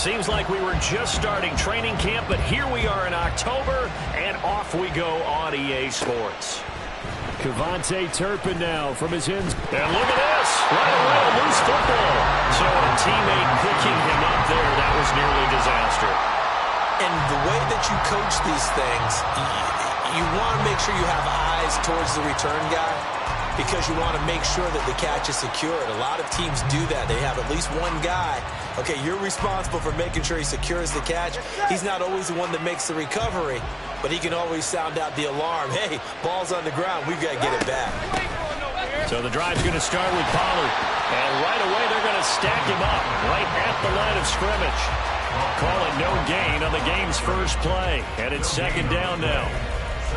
Seems like we were just starting training camp, but here we are in October, and off we go on EA Sports. Cavante Turpin now from his ends. And look at this. Right away, a loose football. So a teammate picking him up there, that was nearly disaster. And the way that you coach these things, you want to make sure you have eyes towards the return guy because you want to make sure that the catch is secured. A lot of teams do that. They have at least one guy. Okay, you're responsible for making sure he secures the catch. He's not always the one that makes the recovery, but he can always sound out the alarm. Hey, ball's on the ground. We've got to get it back. So the drive's going to start with Pollard. And right away, they're going to stack him up right at the line of scrimmage. Call it no gain on the game's first play. And it's second down now.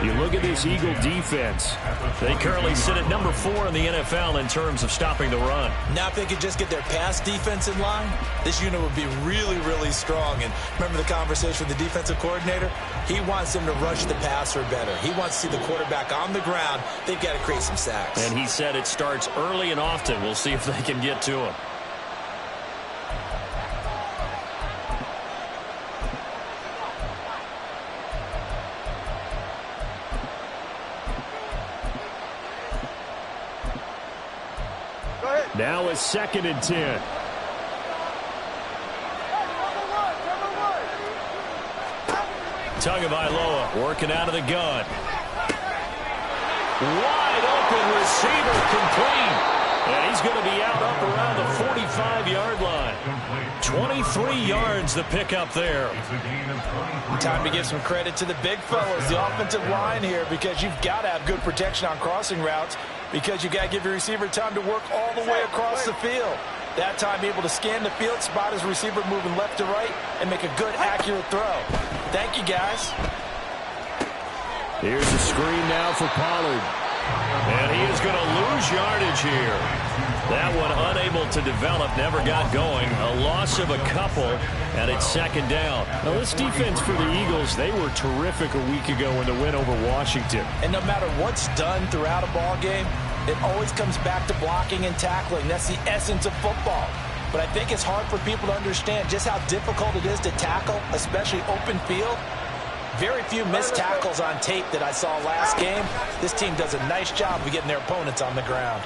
You look at this Eagle defense. They currently sit at number 4 in the NFL in terms of stopping the run. Now if they could just get their pass defense in line, this unit would be really, really strong. And remember the conversation with the defensive coordinator? He wants them to rush the passer better. He wants to see the quarterback on the ground. They've got to create some sacks. And he said it starts early and often. We'll see if they can get to him. Now a 2nd and 10. Tagovailoa working out of the gun. Wide open receiver complete. And he's going to be out up around the 45-yard line. 23 yards the pickup there. Time to give some credit to the big fellas, the offensive line here, because you've got to have good protection on crossing routes because you've got to give your receiver time to work all the way across the field. That time able to scan the field, spot his receiver moving left to right, and make a good, accurate throw. Thank you, guys. Here's a screen now for Pollard. And he is going to lose yardage here. That one unable to develop, never got going. A loss of a couple, and it's second down. Now this defense for the Eagles, they were terrific a week ago in the win over Washington. And no matter what's done throughout a ball game, it always comes back to blocking and tackling. That's the essence of football. But I think it's hard for people to understand just how difficult it is to tackle, especially open field. Very few missed tackles on tape that I saw last game. This team does a nice job of getting their opponents on the ground.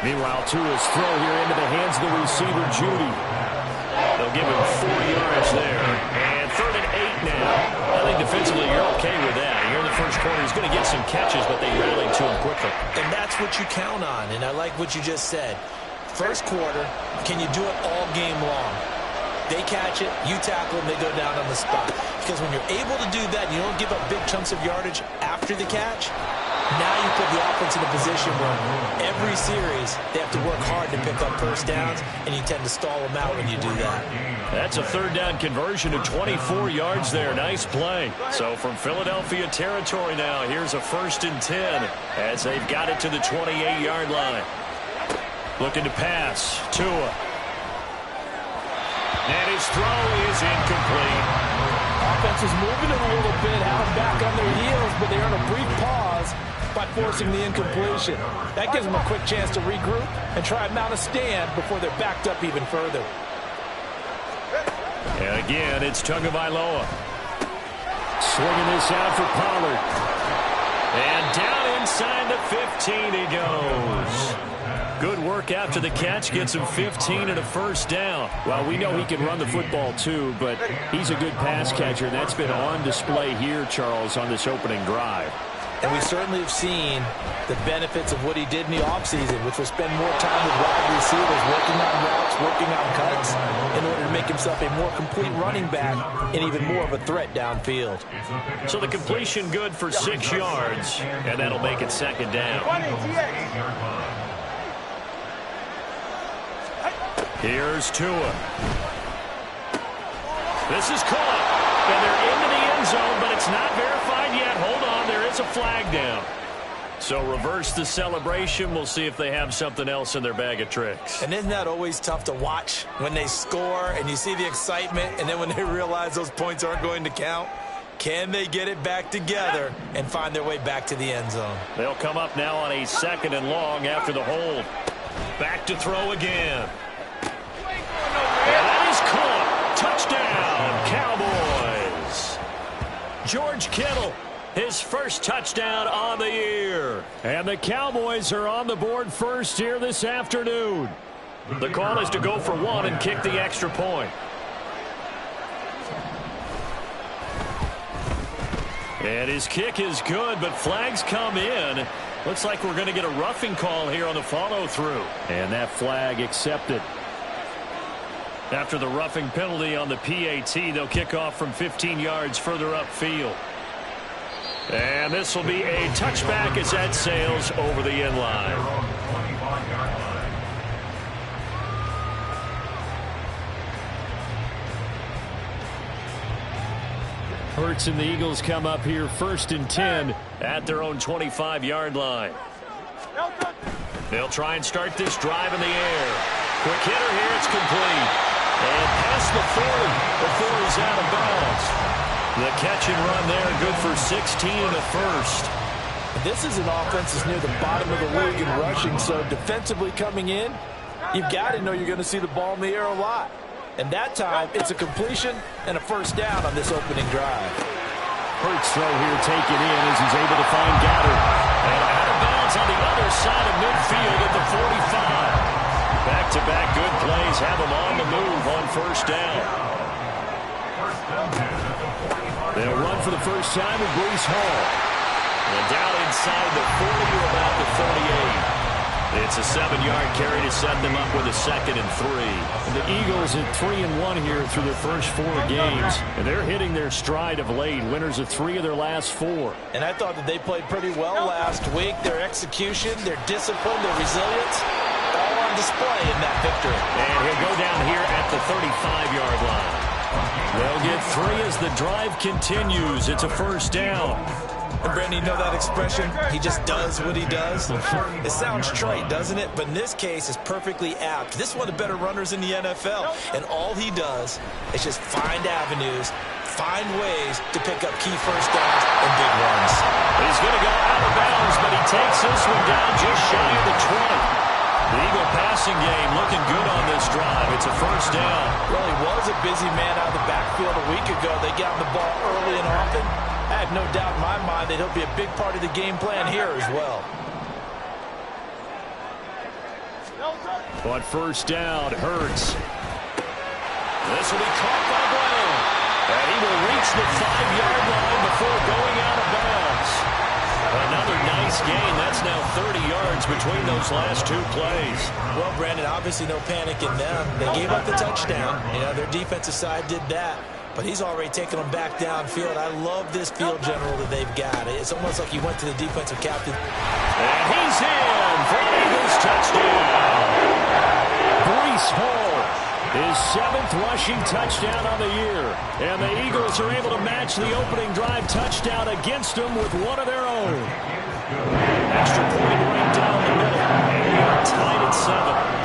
Meanwhile, Tua's throw here into the hands of the receiver, Judy. They'll give him 4 yards there. And 3rd and 8 now. I think defensively you're okay with that. Here in the first quarter, he's going to get some catches, but they rallied to him quickly. And that's what you count on, and I like what you just said. First quarter, can you do it all game long? They catch it, you tackle them, they go down on the spot. Because when you're able to do that, you don't give up big chunks of yardage after the catch. Now you put the offense in a position where every series they have to work hard to pick up first downs, and you tend to stall them out when you do that. That's a 3rd down conversion to 24 yards there. Nice play. So from Philadelphia territory now, here's a 1st and 10 as they've got it to the 28-yard line. Looking to pass. Tua. And his throw is incomplete. Offense is moving it a little bit, had them back on their heels, but they earn a brief pause by forcing the incompletion. That gives them a quick chance to regroup and try and mount a stand before they're backed up even further. And again, it's Tagovailoa. Swinging this out for Pollard. And down inside the 15 he goes. Good work after the catch, gets him 15 and a 1st down. Well, we know he can run the football too, but he's a good pass catcher, and that's been on display here, Charles, on this opening drive. And we certainly have seen the benefits of what he did in the offseason, which was spend more time with wide receivers, working on routes, working on cuts, in order to make himself a more complete running back and even more of a threat downfield. So the completion good for 6 yards, and that'll make it second down. Here's Tua. This is caught, and they're into the end zone, but it's not verified yet. Hold on, there is a flag down. So reverse the celebration. We'll see if they have something else in their bag of tricks. And isn't that always tough to watch when they score and you see the excitement, and then when they realize those points aren't going to count? Can they get it back together and find their way back to the end zone? They'll come up now on a 2nd and long after the hold. Back to throw again. And that is caught. George Kittle, his first touchdown on the year. And the Cowboys are on the board first here this afternoon. The call is to go for one and kick the extra point. And his kick is good, but flags come in. Looks like we're going to get a roughing call here on the follow-through. And that flag accepted. After the roughing penalty on the PAT, they'll kick off from 15 yards further upfield. And this will be a touchback as that sails over the end line. Hurts and the Eagles come up here first and 10 at their own 25-yard line. They'll try and start this drive in the air. Quick hitter here, it's complete. And past the 40 before he's out of bounds. The catch and run there, good for 16 and a first. This is an offense that's near the bottom of the league in rushing, so defensively coming in, you've got to know you're going to see the ball in the air a lot. And that time, it's a completion and a first down on this opening drive. Hurts throw here taken in as he's able to find Goddard. And out of bounds on the other side of midfield at the 45. Back-to-back good plays have him on the move on first down. They'll run for the first time with Breece Hall. And down inside the 40 or about the 38. It's a 7-yard carry to set them up with a 2nd and 3. And the Eagles at 3-1 here through their first 4 games. And they're hitting their stride of late. Winners of 3 of their last 4. And I thought that they played pretty well last week. Their execution, their discipline, their resilience, all on display in that victory. And he'll go down here at the 35-yard line. They'll get 3 as the drive continues. It's a first down. And Brandon, you know that expression? He just does what he does. It sounds trite, doesn't it? But in this case, it's perfectly apt. This is one of the better runners in the NFL. And all he does is just find avenues, find ways to pick up key first downs and big runs. He's going to go out of bounds, but he takes this one down just shy of the 20. The Eagle passing game looking good on this drive. It's a first down. Well, he was a busy man out of the backfield a week ago. They got the ball early and often. I have no doubt in my mind that he'll be a big part of the game plan here as well. On first down, Hurts. This will be caught by Brown. And he will reach the 5-yard line before going out of bounds. Another nice gain. That's now 30 yards between those last 2 plays. Well, Brandon, obviously no panic in them. They gave up the touchdown. You know, their defensive side did that. But he's already taken them back downfield. I love this field general that they've got. It's almost like he went to the defensive captain. And he's in for an Eagles touchdown. Breece Hall, his 7th rushing touchdown on the year. And the Eagles are able to match the opening drive touchdown against them with one of their own. Extra point right down the middle. And we are tied at 7.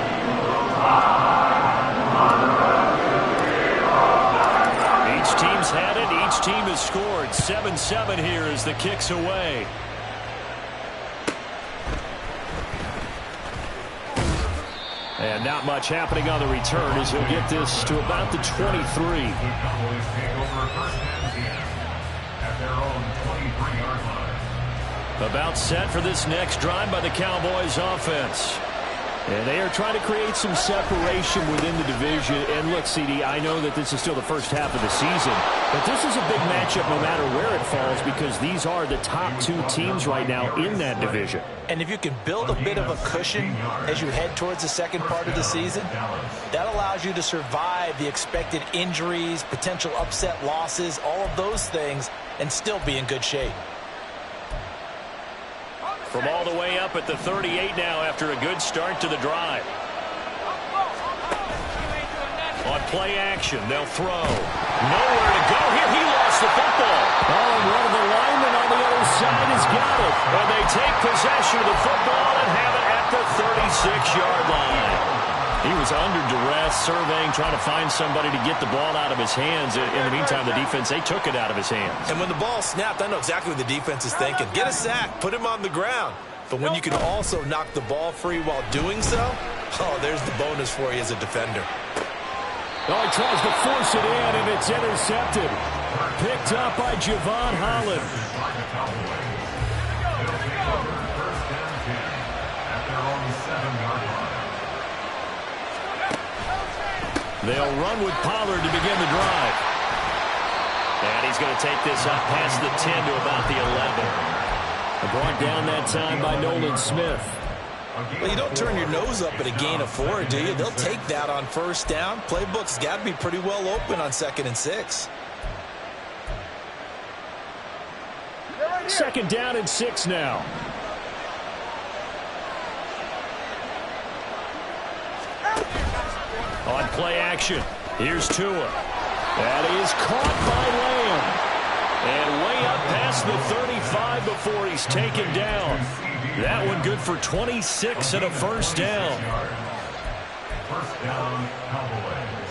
Each team's had it. Each team has scored. 7-7 here as the kick's away. And not much happening on the return as he'll get this to about the 23. About set for this next drive by the Cowboys offense. And they are trying to create some separation within the division. And look, CD, I know that this is still the first half of the season, but this is a big matchup no matter where it falls because these are the top 2 teams right now in that division. And if you can build a bit of a cushion as you head towards the second part of the season, that allows you to survive the expected injuries, potential upset losses, all of those things, and still be in good shape. From all the way up at the 38 now after a good start to the drive. On play action, they'll throw. Nowhere to go here. He lost the football. Oh, and one of the linemen on the other side has got it. And they take possession of the football and have it at the 36-yard line. He was under duress, surveying, trying to find somebody to get the ball out of his hands. In the meantime, the defense, they took it out of his hands. And when the ball snapped, I know exactly what the defense is thinking. Get a sack, put him on the ground. But when you can also knock the ball free while doing so, oh, there's the bonus for you as a defender. Oh, he tries to force it in, and it's intercepted. picked up by Javon Holland. They'll run with Pollard to begin the drive. And he's going to take this up past the 10 to about the 11. Brought down that time by Nolan Smith. Well, you don't turn your nose up at a gain of 4, do you? They'll take that on first down. Playbook's got to be pretty well open on 2nd and 6. 2nd down and 6 now. On play action, here's Tua. That is caught by Lamb. And way up past the 35 before he's taken down. That one good for 26 and a first down. First down, Cowboys.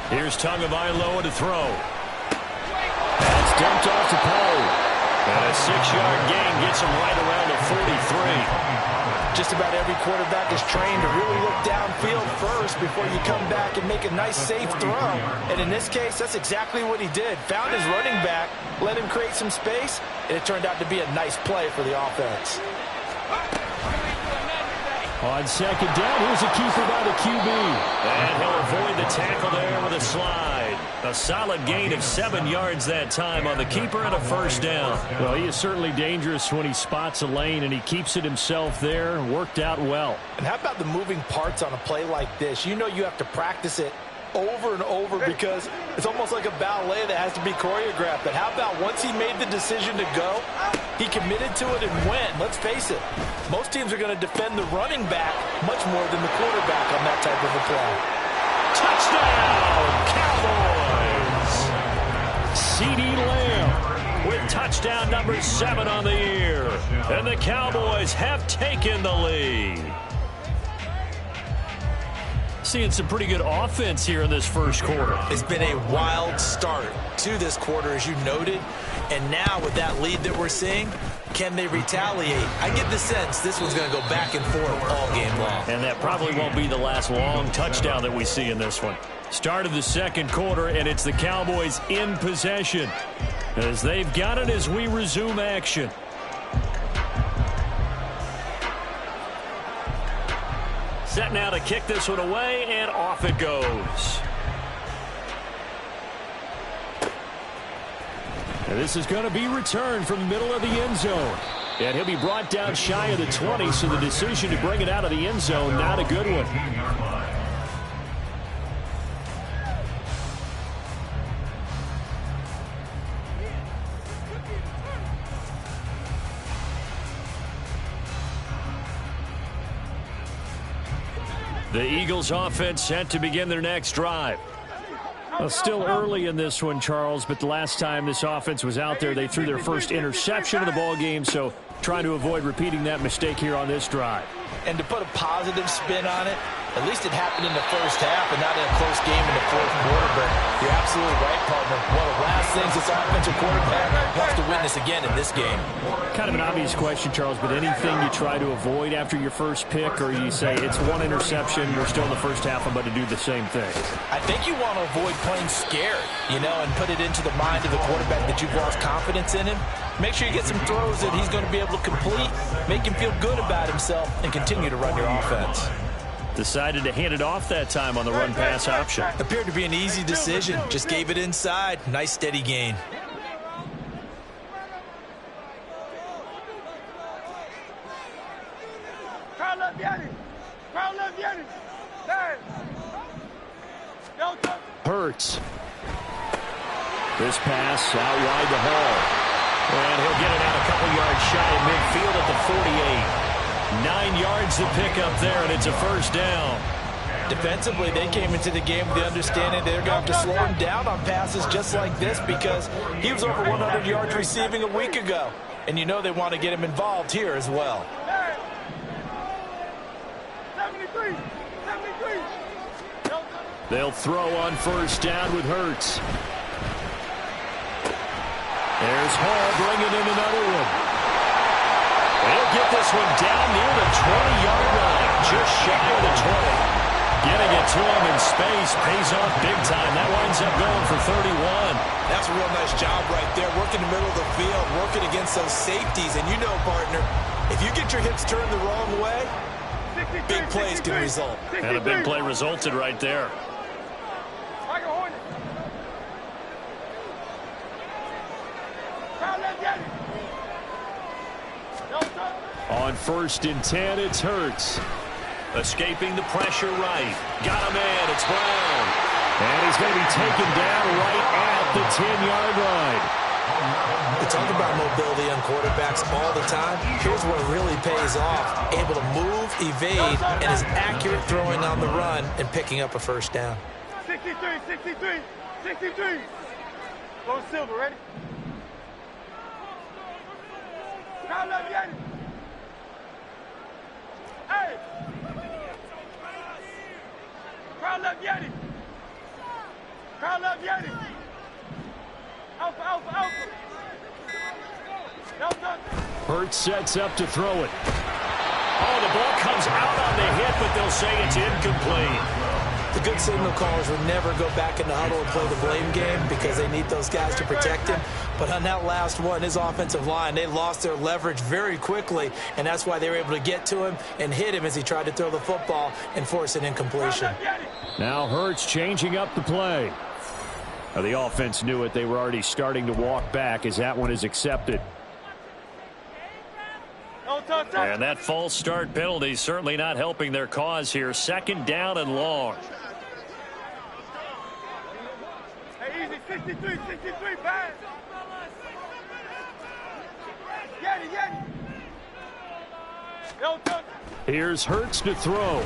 Here's Tagovailoa to throw. That's dumped off to Poe. And a 6-yard gain gets him right around the 43. Just about every quarterback is trained to really look downfield first before you come back and make a nice, safe throw. And in this case, that's exactly what he did. Found his running back, let him create some space, and it turned out to be a nice play for the offense. On 2nd down, here's a keeper by the QB. And he'll avoid the tackle there with a slide. A solid gain of 7 yards that time on the keeper and a first down. Well, he is certainly dangerous when he spots a lane, and he keeps it himself there. Worked out well. And how about the moving parts on a play like this? You know you have to practice it over and over because it's almost like a ballet that has to be choreographed. But how about once he made the decision to go, he committed to it and went. Let's face it, most teams are going to defend the running back much more than the quarterback on that type of a play. Touchdown, Cowboys! CeeDee Lamb with touchdown number 7 on the year. And the Cowboys have taken the lead. Seeing some pretty good offense here in this first quarter. It's been a wild start to this quarter, as you noted. And now with that lead that we're seeing, can they retaliate? I get the sense this one's going to go back and forth all game long. And that probably won't be the last long touchdown that we see in this one. Start of the second quarter, and it's the Cowboys in possession as they've got it as we resume action. Set now to kick this one away, and off it goes. And this is going to be returned from the middle of the end zone. And he'll be brought down shy of the 20, so the decision to bring it out of the end zone, not a good one. The Eagles offense set to begin their next drive. Well, still early in this one, Charles, but the last time this offense was out there, they threw their first interception of the ball game, so trying to avoid repeating that mistake here on this drive. And to put a positive spin on it, at least it happened in the first half and not in a close game in the fourth quarter. But you're absolutely right, partner. One of the last things this offensive quarterback wants to witness again in this game. Kind of an obvious question, Charles, but anything you try to avoid after your first pick, or you say it's one interception, we're still in the first half, I'm about to do the same thing? I think you want to avoid playing scared, you know, and put it into the mind of the quarterback that you've lost confidence in him. Make sure you get some throws that he's going to be able to complete, make him feel good about himself, and continue to run your offense. Decided to hand it off that time on the run-pass option. Appeared to be an easy decision. Just gave it inside. Nice steady gain. Hurts. This pass out wide to Hall. And he'll get it out a couple yards shy of midfield at the 48. 9 yards to pick up there, and it's a first down. Defensively, they came into the game with the understanding they're going to have to slow him down on passes just like this because he was over 100 yards receiving a week ago. And you know they want to get him involved here as well. 73. They'll throw on first down with Hurts. There's Hall bringing in another one. He'll get this one down near the 20-yard line, just shy of the 20. Getting it to him in space pays off big time. That winds up going for 31. That's a real nice job right there. Working the middle of the field, working against those safeties. And you know, partner, if you get your hips turned the wrong way, big plays can result. And a big play resulted right there. On 1st and 10, it's Hurts. Escaping the pressure right. Got a man. It's Brown. And he's going to be taken down right at the 10-yard line. We talk about mobility on quarterbacks all the time. Here's where it really pays off. Able to move, evade, and is accurate throwing on the run and picking up a first down. 63, 63, 63. Go Silver, ready? Crowd love Yeti. Hey! Crowd love Yeti. Crowd love Yeti. Alpha, alpha, alpha. Delta. Hurts sets up to throw it. Oh, the ball comes out on the hit, but they'll say it's incomplete. The good signal callers would never go back in the huddle and play the blame game because they need those guys to protect him. But on that last one, his offensive line, they lost their leverage very quickly, and that's why they were able to get to him and hit him as he tried to throw the football and force an incompletion. Now Hurts changing up the play. Now the offense knew it. They were already starting to walk back as that one is accepted. And that false start penalty certainly not helping their cause here. 2nd down and long. Hey, easy, 63, 63, pass. Yeti, Yeti. Delta. Here's Hurts to throw.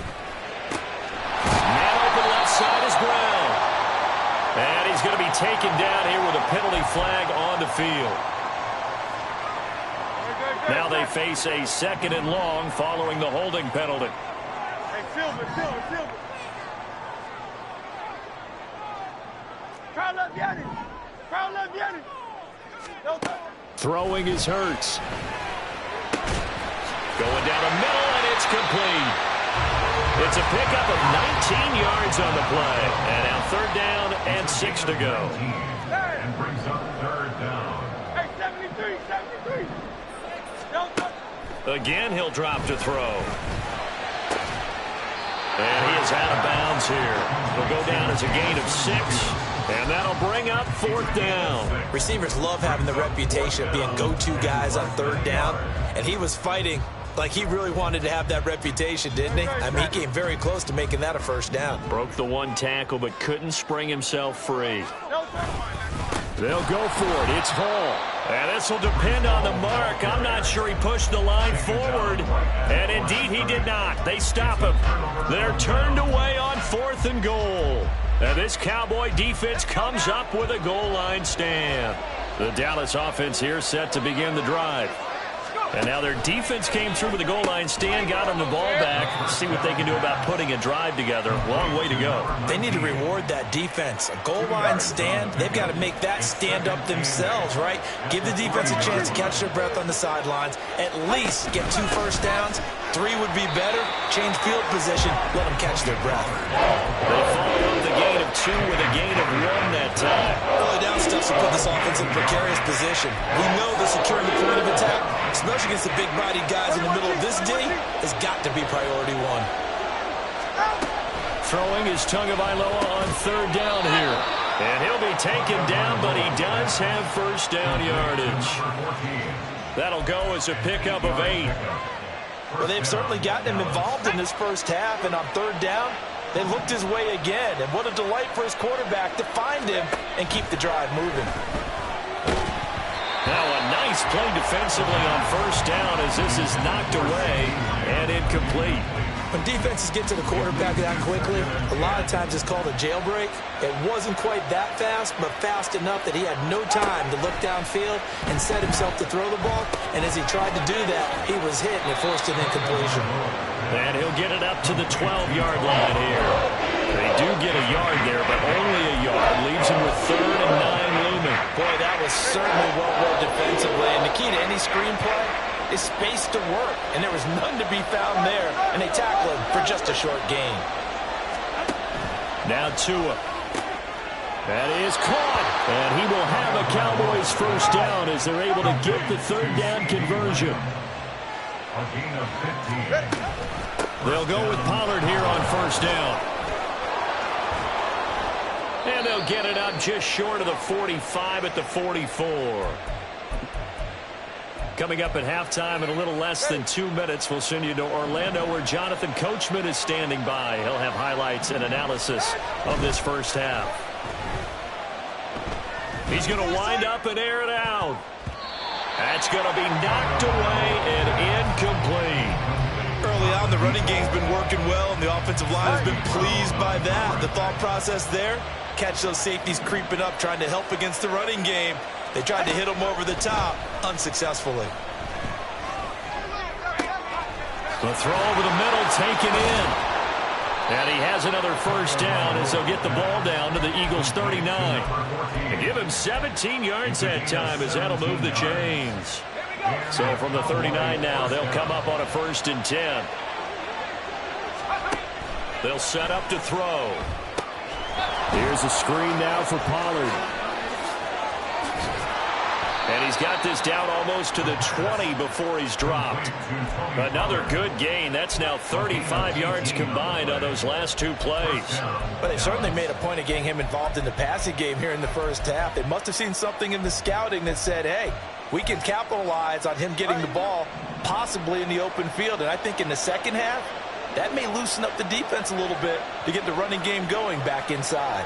Man open left side is Brown. And he's going to be taken down here with a penalty flag on the field. Now they face a 2nd and long following the holding penalty. Hey, Silver, Silver, Silver. Crowd love Yeti. Crowd love Yeti. Delta. Throwing is Hurts. Going down the middle, and it's complete. It's a pickup of 19 yards on the play. And now 3rd down and 6 to go. And brings up 3rd down. Hey, 73, 73. Delta. Again, he'll drop to throw. And he is out of bounds here. He'll go down as a gain of 6. And that'll bring up 4th down. Receivers love having the reputation of being go-to guys on 3rd down, and he was fighting like he really wanted to have that reputation, didn't he? I mean, he came very close to making that a first down. Broke the one tackle, but couldn't spring himself free. They'll go for it. It's Hall. And this will depend on the mark. I'm not sure he pushed the line forward. And indeed, he did not. They stop him. They're turned away on 4th and goal. And this Cowboy defense comes up with a goal line stand. The Dallas offense here set to begin the drive. And now their defense came through with a goal line stand, got them the ball back. Let's see what they can do about putting a drive together. Long way to go. They need to reward that defense. A goal line stand, they've got to make that stand up themselves, right? Give the defense a chance to catch their breath on the sidelines. At least get 2 first downs. 3 would be better. Change field position. Let them catch their breath. They follow up the gain of 2 with a gain of 1 that time. Early down stuff to put this offense in a precarious position. We know the securing the point of attack, especially against the big-bodied guys in the middle of this D, has got to be priority 1. Throwing is Tagovailoa on 3rd down here. And he'll be taken down, but he does have first down yardage. That'll go as a pickup of 8. Well, they've certainly gotten him involved in this first half, and on 3rd down, they looked his way again. And what a delight for his quarterback to find him and keep the drive moving. Now a nice play defensively on 1st down as this is knocked away and incomplete. When defenses get to the quarterback that quickly, a lot of times it's called a jailbreak. It wasn't quite that fast, but fast enough that he had no time to look downfield and set himself to throw the ball. And as he tried to do that, he was hit and it forced an incompletion. And he'll get it up to the 12-yard line here. They do get a yard there, but only a yard. Leaves him with 3rd and 9 looming. Boy, that was certainly well read defensively. And the key to any screenplay, is space to work, and there was none to be found there, and they tackle him for just a short gain. Now Tua. That is caught, and he will have a Cowboys first down as they're able to get the third down conversion. A gain of 15. They'll go with Pollard here on first down. And they'll get it up just short of the 45 at the 44. Coming up at halftime in a little less than 2 minutes, we'll send you to Orlando where Jonathan Coachman is standing by. He'll have highlights and analysis of this first half. He's going to wind up and air it out. That's going to be knocked away and incomplete. Early on, the running game's been working well, and the offensive line has been pleased by that. The thought process there, catch those safeties creeping up, trying to help against the running game. They tried to hit them over the top, unsuccessfully. The throw over the middle taken in. And he has another first down as they'll get the ball down to the Eagles' 39. And give him 17 yards that time as that'll move the chains. So from the 39 now, they'll come up on a 1st and 10. They'll set up to throw. Here's a screen now for Pollard. And he's got this down almost to the 20 before he's dropped. Another good gain. That's now 35 yards combined on those last 2 plays. But they certainly made a point of getting him involved in the passing game here in the first half. They must have seen something in the scouting that said, hey, we can capitalize on him getting the ball possibly in the open field. And I think in the second half, that may loosen up the defense a little bit to get the running game going back inside.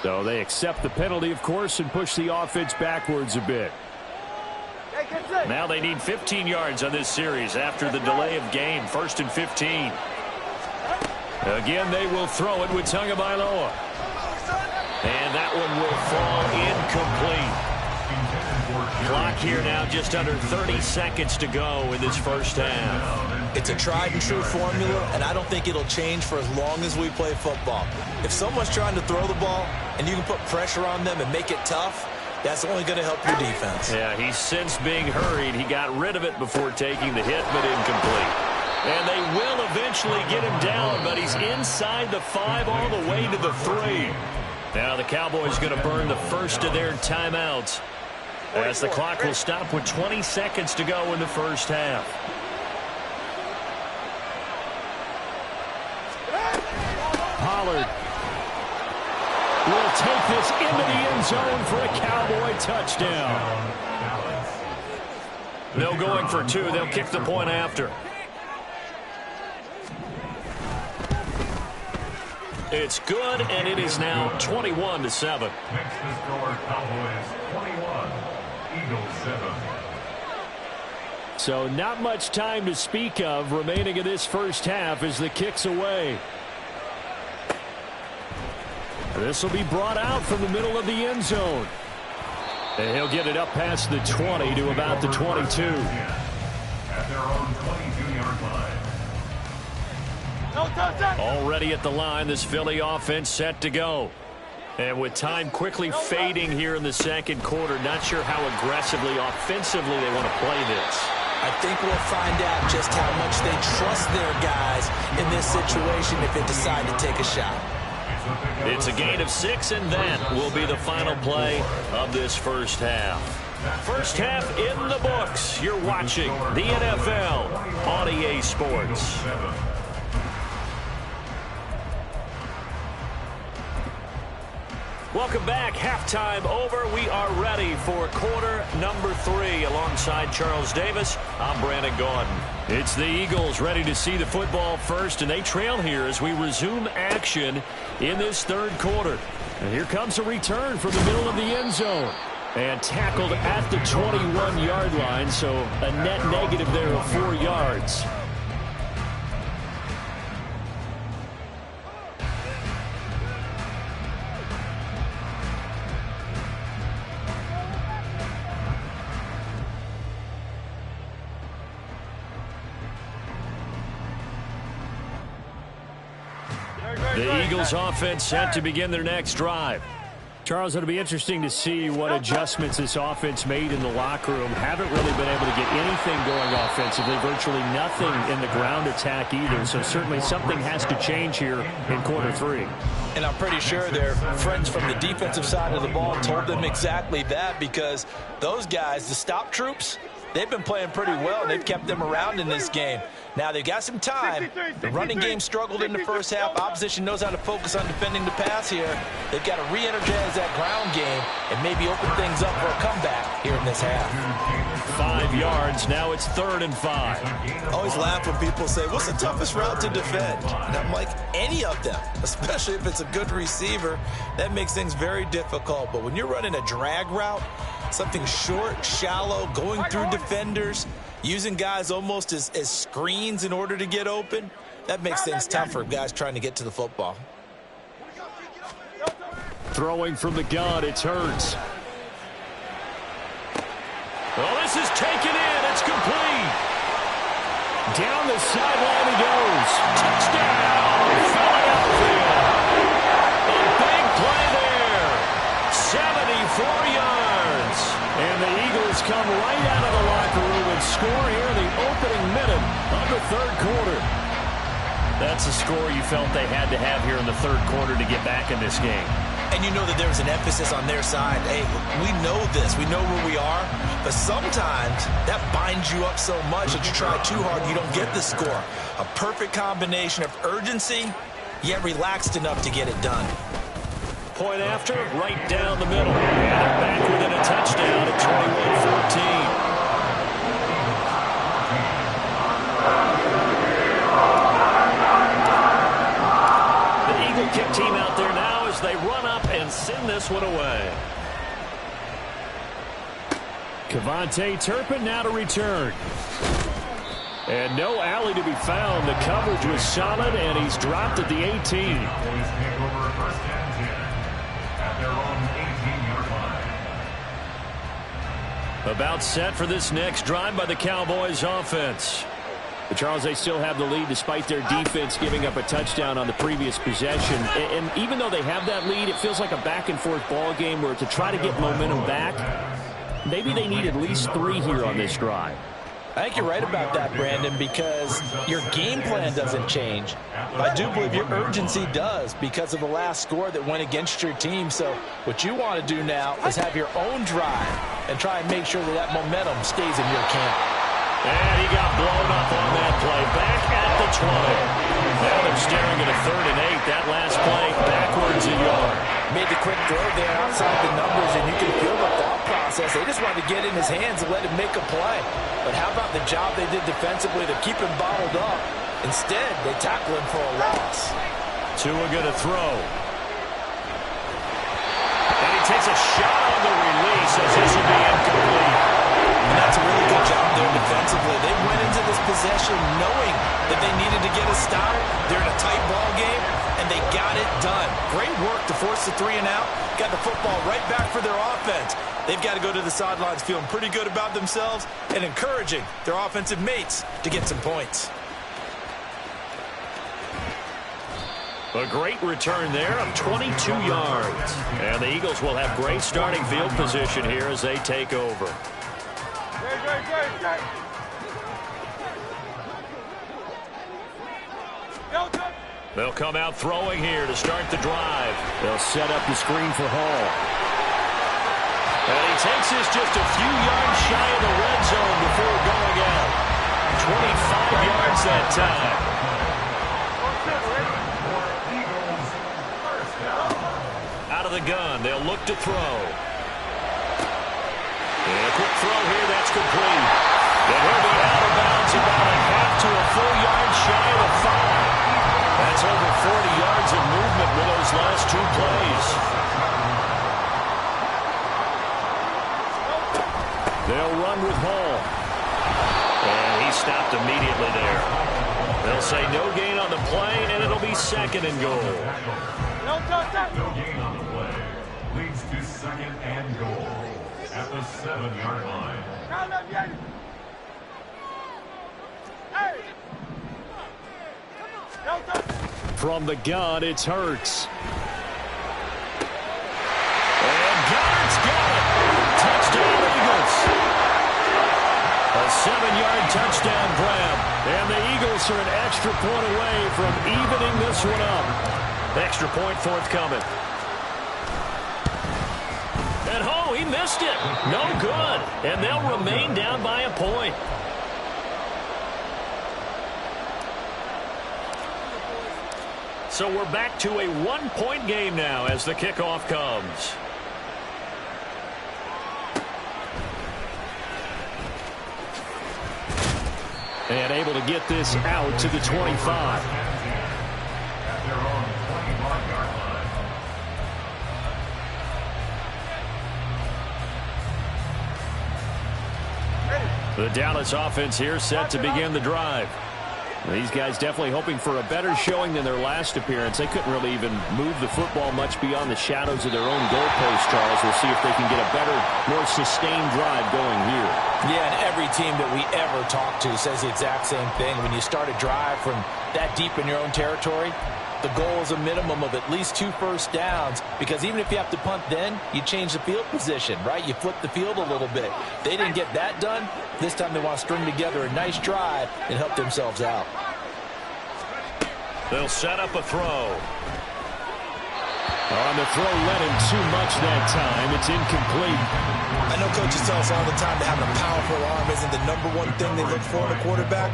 So they accept the penalty, of course, and push the offense backwards a bit. Now they need 15 yards on this series after the delay of game. 1st and 15. Again, they will throw it with Tagovailoa. And that one will fall incomplete. Clock here now just under 30 seconds to go in this first half. It's a tried and true formula, and I don't think it'll change for as long as we play football. If someone's trying to throw the ball and you can put pressure on them and make it tough, that's only going to help your defense. Yeah, he's since being hurried. He got rid of it before taking the hit, but incomplete. And they will eventually get him down, but he's inside the 5 all the way to the 3. Now the Cowboys going to burn the first of their timeouts as the clock will stop with 20 seconds to go in the first half. Pollard will take this into the end zone for a Cowboy touchdown. They're going for 2. They'll kick the point after. It's good, and it is now 21-7. Next to score, Cowboys 21, Eagles 7. So not much time to speak of remaining in this first half as the kick's away. This will be brought out from the middle of the end zone. And he'll get it up past the 20 to about the 22. At their own 22-yard line. Already at the line, this Philly offense set to go. And with time quickly fading here in the second quarter, not sure how aggressively, offensively they want to play this. I think we'll find out just how much they trust their guys in this situation if they decide to take a shot. It's a gain of 6, and that will be the final play of this first half. First half in the books. You're watching the NFL on EA Sports. Welcome back. Halftime over. We are ready for quarter number 3. Alongside Charles Davis, I'm Brandon Gaudin. It's the Eagles ready to see the football first, and they trail here as we resume action in this third quarter. And here comes a return from the middle of the end zone. And tackled at the 21-yard line, so a net negative there of 4 yards. The Eagles offense set to begin their next drive. Charles, it'll be interesting to see what adjustments this offense made in the locker room. Haven't really been able to get anything going offensively, virtually nothing in the ground attack either. So certainly something has to change here in quarter three. And I'm pretty sure their friends from the defensive side of the ball told them exactly that, because those guys, the stop troops, they've been playing pretty well. They've kept them around in this game. Now, they've got some time. The running game struggled in the first half. Opposition knows how to focus on defending the pass here. They've got to re-energize that ground game and maybe open things up for a comeback here in this half. 5 yards. Now it's 3rd and 5. I always laugh when people say, what's the toughest route to defend? And I'm like, any of them, especially if it's a good receiver. That makes things very difficult. But when you're running a drag route, something short, shallow, going through defenders, using guys almost as screens in order to get open, that makes things tough for guys trying to get to the football. Throwing from the gun, it's Hurts. Well, this is taken in. It's complete. Down the sideline he goes. Touchdown, Philadelphia. A big play there. 74 yards. And the Eagles come right out of the locker room and score here in the opening minute of the third quarter. That's a score you felt they had to have here in the third quarter to get back in this game. And you know that there's an emphasis on their side. Hey, we know this. We know where we are. But sometimes that binds you up so much that you try too hard, you don't get the score. A perfect combination of urgency, yet relaxed enough to get it done. Point after, right down the middle. And they're back within a touchdown at 21-14. Kick team out there now as they run up and send this one away. Kevontae Turpin now to return. And no alley to be found. The coverage was solid, and he's dropped at the 18. Take over 1st and 10 at their own 18-yard line. About set for this next drive by the Cowboys offense. But Charles, they still have the lead despite their defense giving up a touchdown on the previous possession. And even though they have that lead, it feels like a back-and-forth ball game where to try to get momentum back, maybe they need at least 3 here on this drive. I think you're right about that, Brandon, because your game plan doesn't change. I do believe your urgency does because of the last score that went against your team. So what you want to do now is have your own drive and try and make sure that that momentum stays in your camp. And he got blown up on that play. Back at the 20. Now they're staring at a 3rd and 8. That last play backwards a yard. Made the quick throw there outside the numbers, and you can feel the thought process. They just wanted to get in his hands and let him make a play. But how about the job they did defensively to keep him bottled up? Instead, they tackle him for a loss. Tua going to throw. And he takes a shot on the release as this will be incomplete. And that's a really good job there defensively. They went into this possession knowing that they needed to get a stop. They're in a tight ball game, and they got it done. Great work to force the 3 and out. Got the football right back for their offense. They've got to go to the sidelines feeling pretty good about themselves and encouraging their offensive mates to get some points. A great return there of 22 yards. And the Eagles will have great starting field position here as they take over. They'll come out throwing here to start the drive. They'll set up the screen for Hall. And he takes this just a few yards shy of the red zone before going out. 25 yards that time. Out of the gun, they'll look to throw. And a quick throw here, that's complete. And he'll be out of bounds about a half to a full yard shy of the 5. That's over 40 yards of movement with those last 2 plays. They'll run with Hall. And he stopped immediately there. They'll say no gain on the play, and it'll be 2nd and goal. No gain on the play. Leads to 2nd and goal at the 7-yard line. From the gun, it's Hurts. And Goddard's got it. Touchdown, Eagles. A 7-yard touchdown grab. And the Eagles are an extra point away from evening this one up. Extra point forthcoming. And oh, he missed it. No good. And they'll remain down by a point. So we're back to a 1-point game now as the kickoff comes. And able to get this out to the 25. At their own 21-yard line. The Dallas offense here set to begin the drive. These guys definitely hoping for a better showing than their last appearance. They couldn't really even move the football much beyond the shadows of their own goalpost, Charles. We'll see if they can get a better, more sustained drive going here. Yeah, and every team that we ever talk to says the exact same thing. When you start a drive from that deep in your own territory, the goal is a minimum of at least 2 first downs, because even if you have to punt then, you change the field position, right? You flip the field a little bit. They didn't get that done. This time they want to string together a nice drive and help themselves out. They'll set up a throw. On the throw, led him too much that time. It's incomplete. I know coaches tell us all the time that having a powerful arm isn't the #1 thing they look for in a quarterback.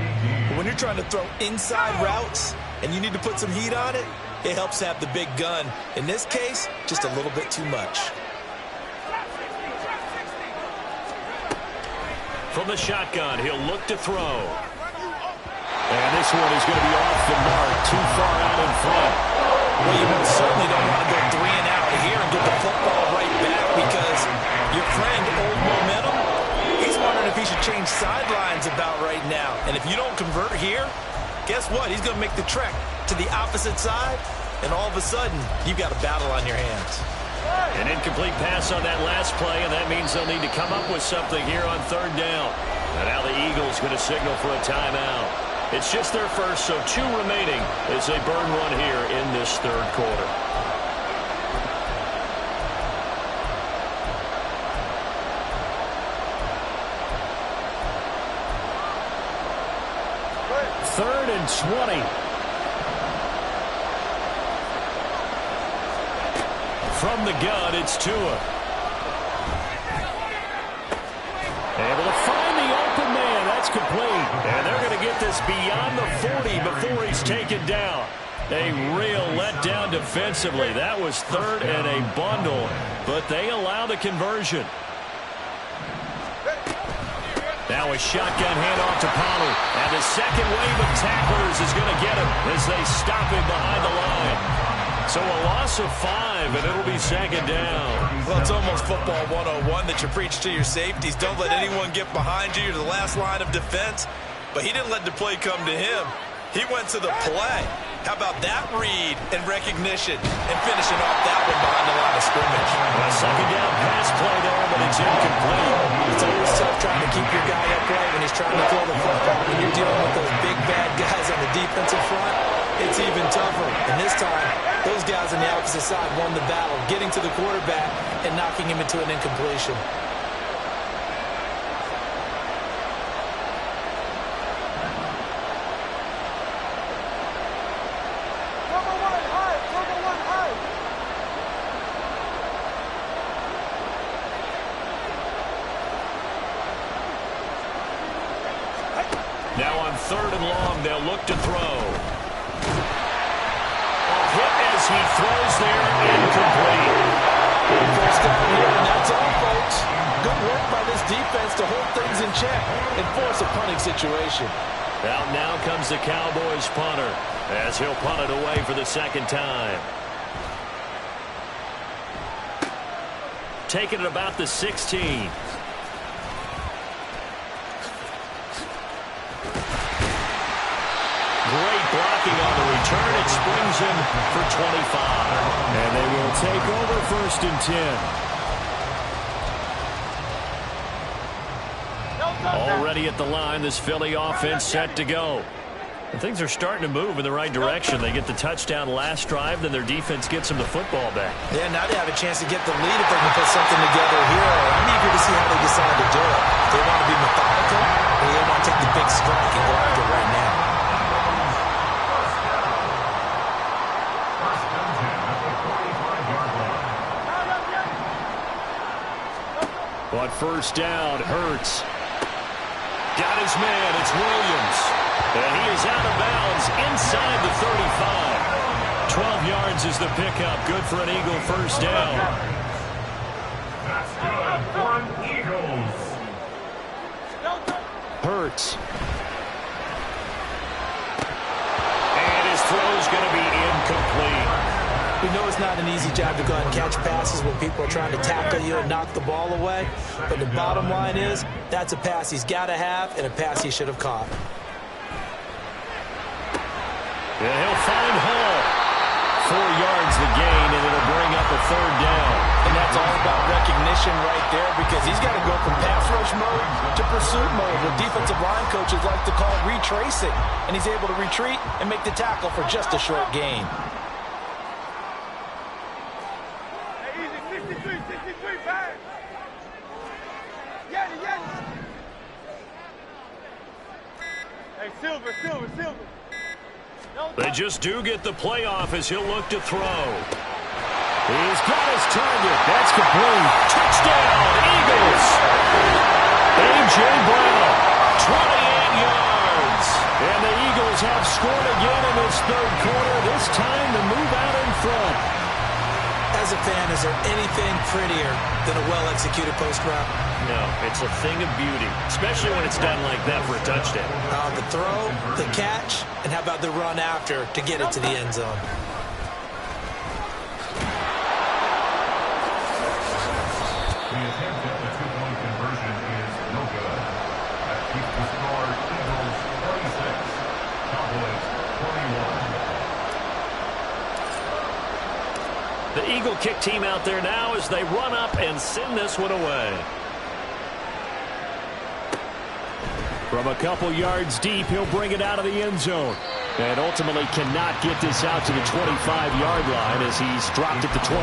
But when you're trying to throw inside routes and you need to put some heat on it, it helps have the big gun. In this case, just a little bit too much. From the shotgun, he'll look to throw. And this one is going to be off the mark, too far out in front. Well, you most certainly don't want to go 3 and out here and get the football right back, because your friend, Old Momentum, he's wondering if he should change sidelines about right now. And if you don't convert here, guess what? He's going to make the trek to the opposite side, and all of a sudden, you've got a battle on your hands. An incomplete pass on that last play, and that means they'll need to come up with something here on 3rd down. And now the Eagles going to signal for a timeout. It's just their first, so 2 remaining as they burn one here in this 3rd quarter. Third and 20. From the gun, it's Tua. Able to find the open man. That's complete. And they're going to get this beyond the 40 before he's taken down. A real letdown defensively. That was 3rd and a bundle, but they allow the conversion. Now a shotgun handoff to Pollard. And the second wave of tacklers is going to get him as they stop him behind the line. So a loss of 5, and it'll be 2nd down. Well, it's almost football 101 that you preach to your safeties. Don't let anyone get behind you. You're the last line of defense. But he didn't let the play come to him. He went to the play. How about that read and recognition and finishing off that one behind the line of scrimmage? A 2nd down pass play there, but it's incomplete. It's always tough trying to keep your guy upright when he's trying to throw the football. When you're dealing with those big, bad guys on the defensive front, it's even tougher. And this time, those guys on the opposite side won the battle, getting to the quarterback and knocking him into an incompletion. Now on 3rd and long, they'll look to throw. A hit as he throws there, incomplete. First down here, and that's all, folks. Good work by this defense to hold things in check and force a punting situation. Out now comes the Cowboys punter as he'll punt it away for the 2nd time. Taking it about the 16. Great blocking on the return. It springs him for 25. And they will take over 1st and 10. Already at the line, this Philly offense set to go. And things are starting to move in the right direction. They get the touchdown last drive, then their defense gets them the football back. Yeah, now they have a chance to get the lead if they can put something together here. I'm eager to see how they decide to do it. They want to be methodical, or they want to take the big strike and go after it right now. On first down, Hurts. Got his man, it's Williams. And he is out of bounds inside the 35. 12 yards is the pickup. Good for an Eagle first down. That's good for an Eagles. Hurts. And his throw's going to be incomplete. We know it's not an easy job to go out and catch passes when people are trying to tackle you and knock the ball away. But the bottom line is, that's a pass he's got to have and a pass he should have caught. And he'll find Hall. 4 yards the gain, and it'll bring up a third down. And that's all about recognition right there, because he's got to go from pass rush mode to pursuit mode. What defensive line coaches like to call retracing. And he's able to retreat and make the tackle for just a short gain. Silver. They just do get the playoff as he'll look to throw. He's got his target. That's complete. Touchdown, Eagles! A.J. Brown, 28 yards. And the Eagles have scored again in this third quarter. This time to move out in front. As a fan, is there anything prettier than a well-executed post route? No, it's a thing of beauty, especially when it's done like that for a touchdown. The throw, the catch, and how about the run after to get it to the end zone? The attempt at the two-point conversion is no good. That keeps the score Eagles 36, Cowboys 21. The Eagle kick team out there now as they run up and send this one away. From a couple yards deep, he'll bring it out of the end zone. And ultimately cannot get this out to the 25-yard line as he's dropped it to 23.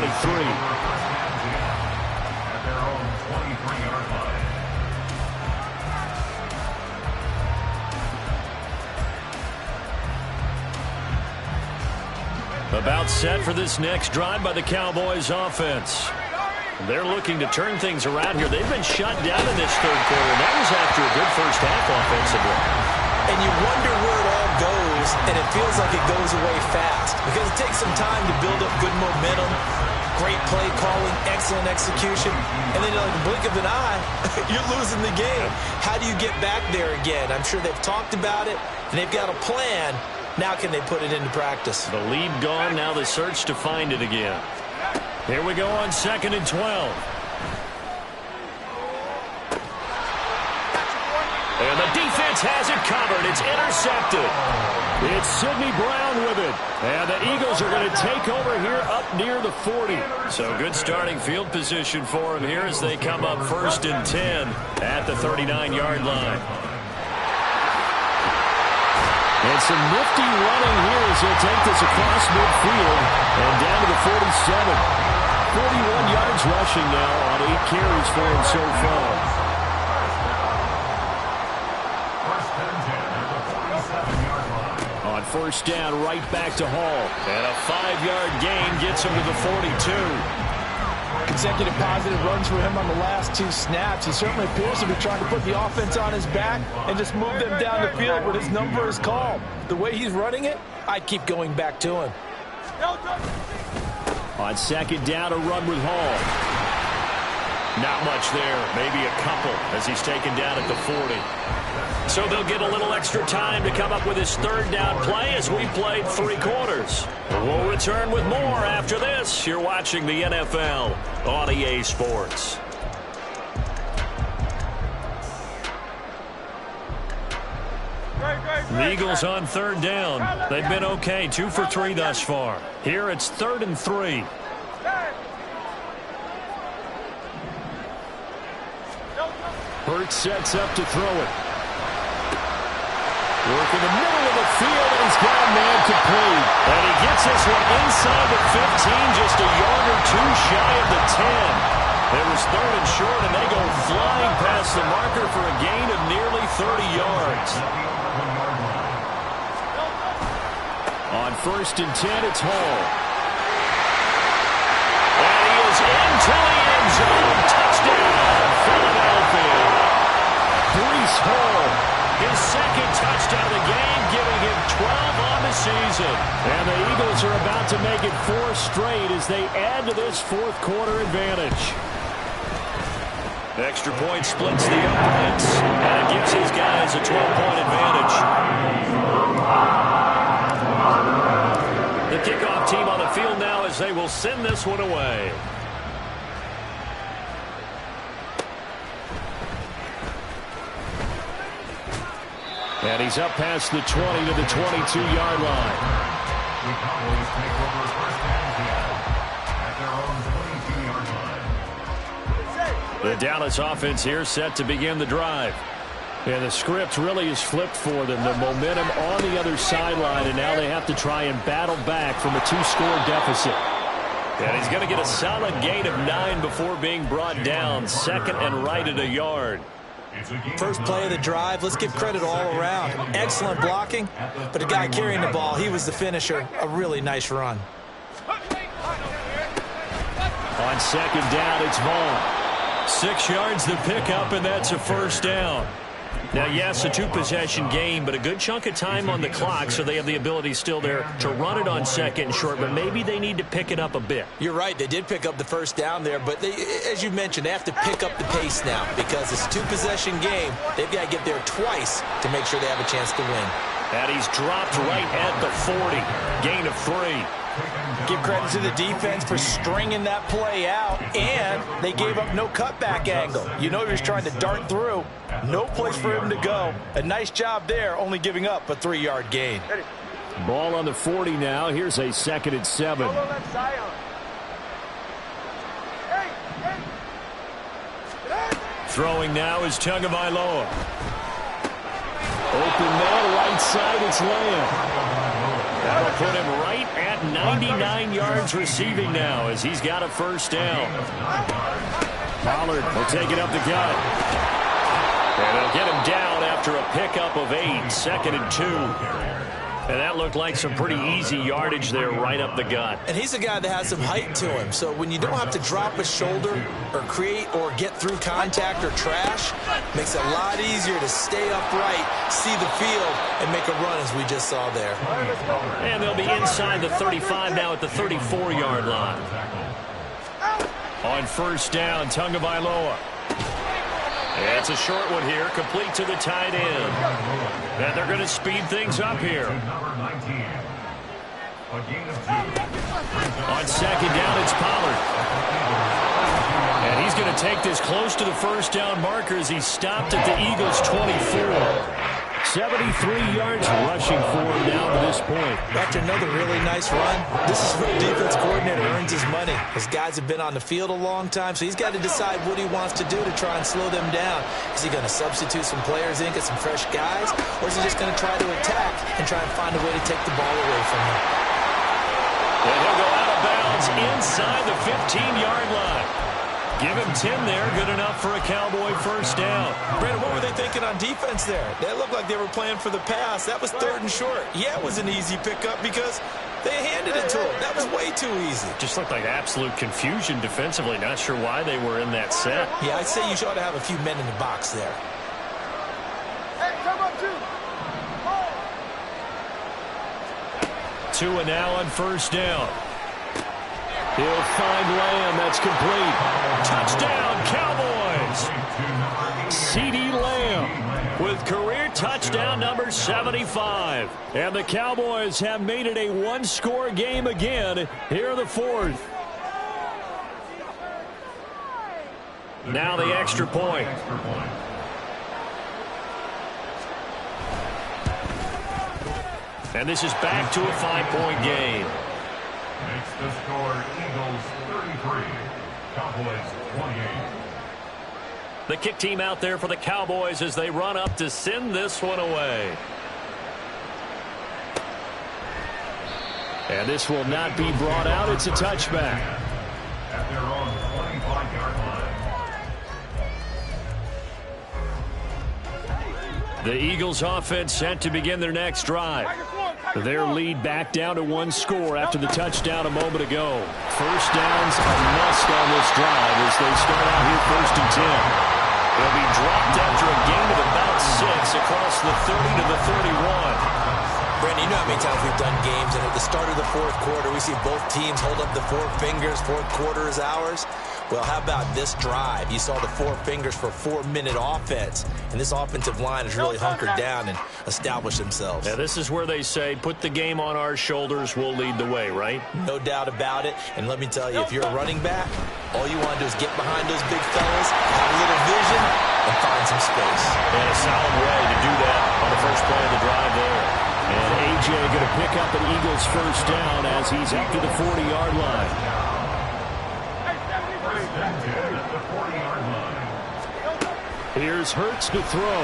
At their own 23-yard line. About set for this next drive by the Cowboys offense. They're looking to turn things around here. They've been shut down in this third quarter, and that was after a good first half offensively. And you wonder where it all goes, and it feels like it goes away fast because it takes some time to build up good momentum, great play calling, excellent execution, and then like a blink of an eye, you're losing the game. How do you get back there again? I'm sure they've talked about it, and they've got a plan. Now can they put it into practice? The lead gone, now the search to find it again. Here we go on 2nd and 12. And the defense has it covered. It's intercepted. It's Sidney Brown with it. And the Eagles are going to take over here up near the 40. So good starting field position for them here as they come up 1st and 10 at the 39-yard line. And some nifty running here as he'll take this across midfield and down to the 47. 41 yards rushing now on 8 carries for him so far. On first down, right back to Hall. And a 5-yard gain gets him to the 42. Consecutive positive runs for him on the last 2 snaps. He certainly appears to be trying to put the offense on his back and just move them down the field when his number is called. The way he's running it, I'd keep going back to him. On 2nd down, a run with Hall. Not much there, maybe a couple as he's taken down at the 40. So they'll get a little extra time to come up with his 3rd down play as we played 3 quarters. We'll return with more after this. You're watching the NFL on EA Sports. The Eagles on 3rd down. They've been okay, 2 for 3 thus far. Here it's 3rd and 3. Hurts sets up to throw it. Work in the middle of the field. Gets this one inside the 15, just a yard or two shy of the 10. It was third and short, and they go flying past the marker for a gain of nearly 30 yards. On 1st and 10, it's Hall. And he is into the end zone. Touchdown, Philadelphia. Breece Hall, his second touchdown of the game, giving him 12 on the season. And the Eagles are about to make it 4 straight as they add to this fourth quarter advantage. Extra point splits the offense, and it gives his guys a 12-point advantage. The kickoff team on the field now as they will send this one away. And he's up past the 20 to the 22-yard line. The Cowboys take over first down at their own 22-yard line. The Dallas offense here set to begin the drive. And the script really is flipped for them. The momentum on the other sideline, and now they have to try and battle back from a 2-score deficit. And he's going to get a solid gain of 9 before being brought down. Second and right at a yard. First play of the drive, let's give credit all around. Excellent blocking, but the guy carrying the ball, he was the finisher. A really nice run. On second down, it's Vaughn. 6 yards the pickup, and that's a first down. Now, yes, a 2-possession game, but a good chunk of time on the clock, so they have the ability still there to run it on second and short, but maybe they need to pick it up a bit. You're right. They did pick up the first down there, but as you mentioned, they have to pick up the pace now because it's a 2-possession game. They've got to get there twice to make sure they have a chance to win. And he's dropped right at the 40. Gain of 3. Give credit to the defense for stringing that play out, and they gave up no cutback angle. You know he was trying to dart through. No place for him to go. A nice job there, only giving up a 3-yard gain. Ball on the 40 now. Here's a 2nd and 7. Throwing now is Tagovailoa. Open man, right side, it's Lamb. That'll put him right at 99 yards receiving now as he's got a first down. Pollard will take it up the gut. And they'll get him down after a pickup of 8, 2nd and 2. And that looked like some pretty easy yardage there right up the gut. And he's a guy that has some height to him, so when you don't have to drop a shoulder or create or get through contact or trash, makes it a lot easier to stay upright, see the field, and make a run as we just saw there. And they'll be inside the 35 now at the 34-yard line. On first down, Tagovailoa. It's a short one here, complete to the tight end. And they're going to speed things up here. On second down, it's Pollard. And he's going to take this close to the first down marker as he stopped at the Eagles' 24. 73 yards rushing for him down to this point. After another really nice run, this is where the defense coordinator earns his money. His guys have been on the field a long time, so he's got to decide what he wants to do to try and slow them down. Is he going to substitute some players in, get some fresh guys, or is he just going to try to attack and try and find a way to take the ball away from him? And he'll go out of bounds inside the 15-yard line. Give him 10 there, good enough for a Cowboy first down. Brandon, what were they thinking on defense there? They looked like they were playing for the pass. That was 3rd and short. Yeah, it was an easy pickup because they handed it to him. That was way too easy. Just looked like absolute confusion defensively. Not sure why they were in that set. Yeah, I'd say you ought to have a few men in the box there. Hey, come up, 2. 2 and now on first down. He'll find Lamb. That's complete. Touchdown, Cowboys! CeeDee Lamb with career touchdown number 75. And the Cowboys have made it a 1-score game again here in the 4th. Now the extra point. And this is back to a 5-point game. Makes the score Eagles 33, Cowboys 28. The kick team out there for the Cowboys as they run up to send this one away. And this will not be brought out. It's a touchback. At their own 25-yard line. The Eagles offense set to begin their next drive. Their lead back down to one score after the touchdown a moment ago. First down's a must on this drive as they start out here 1st and 10. They'll be dropped after a gain of about 6 across the 30 to the 31. Brandon, you know how many times we've done games, and at the start of the 4th quarter, we see both teams hold up the 4 fingers, 4th quarter is ours. Well, how about this drive? You saw the 4 fingers for 4-minute offense, and this offensive line has really hunkered down and established themselves. Yeah, this is where they say, put the game on our shoulders, we'll lead the way, right? No doubt about it, and let me tell you, if you're a running back, all you want to do is get behind those big fellas, have a little vision, and find some space. And a solid way to do that on the first play of the drive there. And A.J. going to pick up an Eagles first down as he's up to the 40-yard line. Here's Hurts to throw.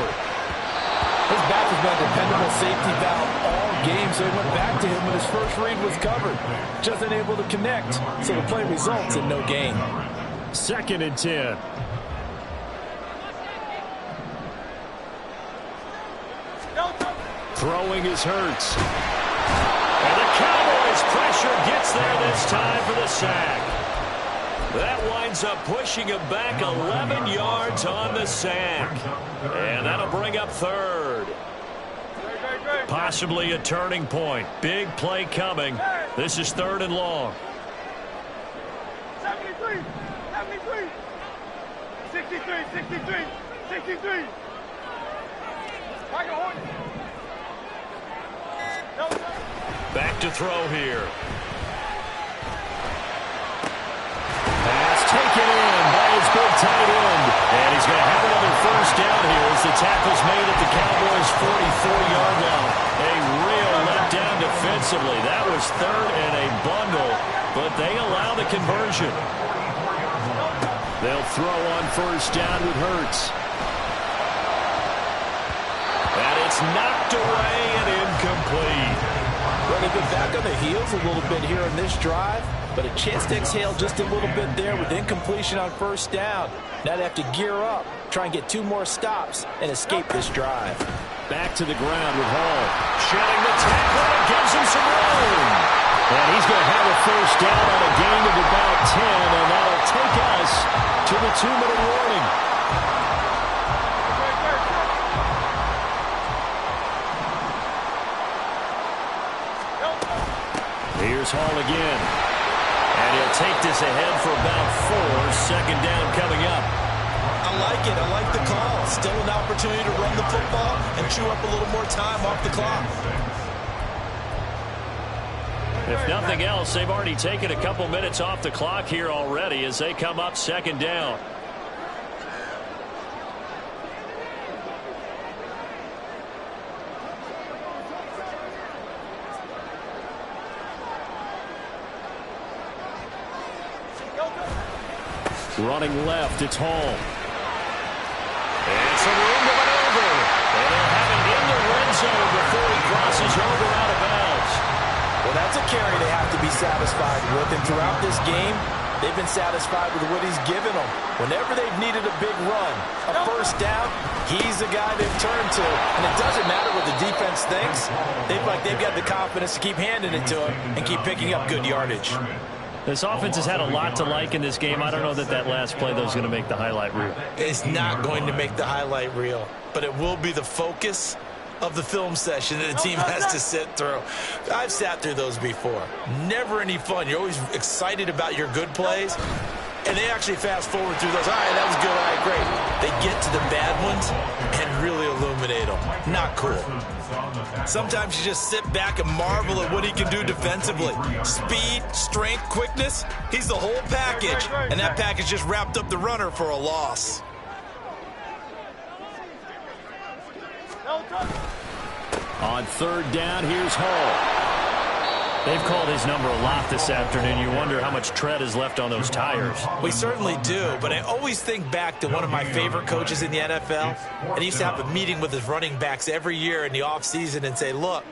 His back has been a dependable safety valve all game, so he went back to him when his first read was covered. Just unable to connect, so the play results in no gain. 2nd and 10. Throwing is Hurts. And the Cowboys' pressure gets there this time for the sack. That winds up pushing him back 11 yards on the sack. And that'll bring up 3rd. Possibly a turning point. Big play coming. This is 3rd and long. 73, 73, 63, 63, 63. Back to throw here. Pass taken in by his big tight end. And he's going to have another first down here as the tackle's made at the Cowboys' 44-yard line. A real letdown defensively. That was 3rd and a bundle, but they allow the conversion. They'll throw on first down with Hurts. And it's knocked away and incomplete. Well, they've been back on the heels a little bit here in this drive, but a chance to exhale just a little bit there with incompletion on first down. Now they have to gear up, try and get 2 more stops, and escape this drive. Back to the ground with Hall. Shedding the tackle and gives him some room. And he's going to have a first down on a gain of about 10, and that'll take us to the 2-minute warning. Here's Hall again. And he'll take this ahead for about 4. 2nd down coming up. I like it. I like the call. Still an opportunity to run the football and chew up a little more time off the clock. If nothing else, they've already taken a couple minutes off the clock here already as they come up 2nd down. Running left, it's Hall. And some room to maneuver. And they'll have him in the red zone before he crosses over out of bounds. Well, that's a carry they have to be satisfied with. And throughout this game, they've been satisfied with what he's given them. Whenever they've needed a big run, a first down, he's the guy they've turned to. And it doesn't matter what the defense thinks. They've got the confidence to keep handing it to him and keep picking up good yardage. This offense has had a lot to like in this game. I don't know that that last play, though, is going to make the highlight reel. It's not going to make the highlight reel, but it will be the focus of the film session that the team has to sit through. I've sat through those before. Never any fun. You're always excited about your good plays, and they actually fast forward through those. All right, that was good. All right, great. They get to the bad ones and really illuminate them. Not cool. Sometimes you just sit back and marvel at what he can do defensively. Speed, strength, quickness, he's the whole package. And that package just wrapped up the runner for a loss. On 3rd down, here's Hall. They've called his number a lot this afternoon. You wonder how much tread is left on those tires. We certainly do, but I always think back to one of my favorite coaches in the NFL. And he used to have a meeting with his running backs every year in the offseason and say, look,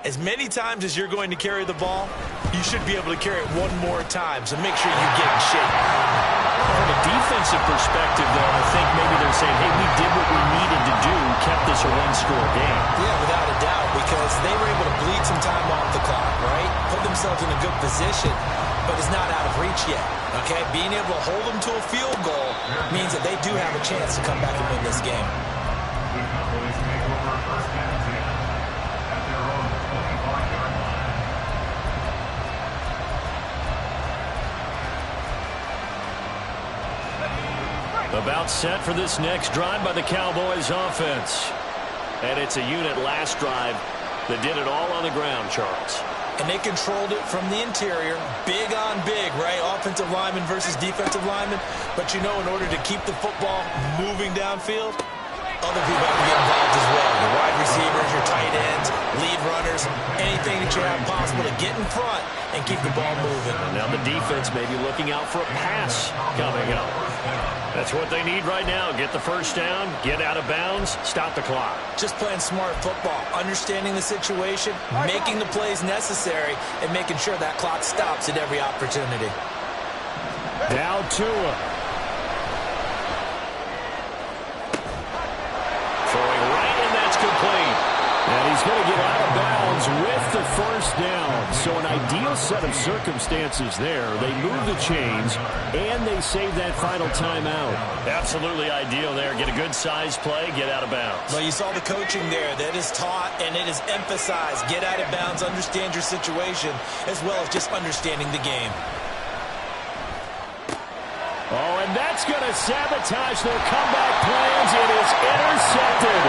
As many times as you're going to carry the ball, you should be able to carry it one more time, so make sure you get in shape. From a defensive perspective, though, I think maybe they're saying, hey, we did what we needed to do, kept this a one-score game. Yeah, without a doubt, because they were able to bleed some time off the clock, right? Put themselves in a good position, but it's not out of reach yet, okay? Being able to hold them to a field goal means that they do have a chance to come back and win this game. The Cowboys make over first and 10 at their own 25-yard line. About set for this next drive by the Cowboys offense. And it's a unit last drive that did it all on the ground, Charles. And they controlled it from the interior, big on big, right? Offensive lineman versus defensive lineman. But, you know, in order to keep the football moving downfield, other people have to get involved as well. Your wide receivers, your tight ends, lead runners, anything that you have possible to get in front and keep the ball moving. And now the defense may be looking out for a pass coming up. That's what they need right now. Get the first down, get out of bounds, stop the clock. Just playing smart football, understanding the situation, making the plays necessary, and making sure that clock stops at every opportunity. Now Tua. Throwing right, and that's complete. And he's going to get out of bounds with the first down. So an ideal set of circumstances there. They move the chains, and they save that final timeout. Absolutely ideal there. Get a good size play, get out of bounds. Well, you saw the coaching there. That is taught and it is emphasized. Get out of bounds, understand your situation, as well as just understanding the game. Oh, and that's going to sabotage their comeback plans. It is intercepted.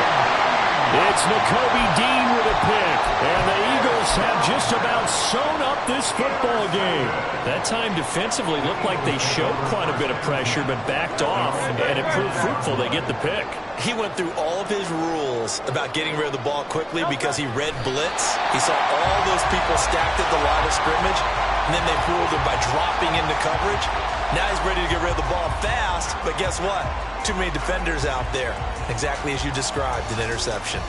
It's Nakobe Dean with a pick, and the Eagles have just about sewn up this football game. That time defensively looked like they showed quite a bit of pressure, but backed off, and it proved fruitful. They get the pick. He went through all of his rules about getting rid of the ball quickly because he read blitz. He saw all those people stacked at the line of scrimmage, and then they fooled him by dropping into coverage. Now he's ready to get rid of the ball fast, but guess what? Too many defenders out there. Exactly as you described, an interception.